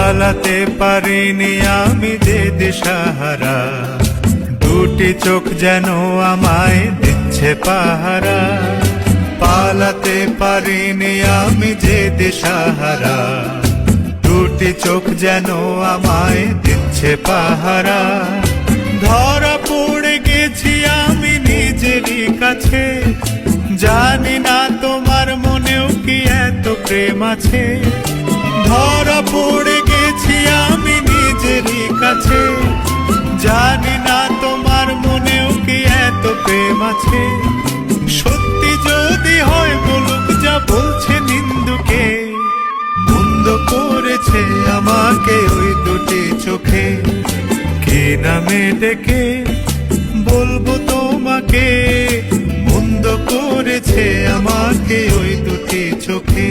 পালাতে পারিনি আমি যে দিশাহারা, দুটি চোখ যেন আমায় দিচ্ছে পাহারা। পালাতে পারিনি আমি যে দিশাহারা, দুটি চোখ যেন আমায় দিচ্ছে পাহারা। ধরা পড়ে গেছি আমি নিজেরই কাছে, জানি না তোমার মনেও কি এত প্রেম আছে। ধরা পড়ে গেছি আমি নিজেরই কাছে, জানি না তোমার মনেও কি এত প্রেম আছে। সত্যি যদি হয় বলুক যা বলছে নিন্দুকে, মন্দ করেছে আমাকে ওই দুটি চোখে। কি নামে ডেকে বলবো তোমাকে, মন্দ করেছে আমাকে ওই দুটি চোখে।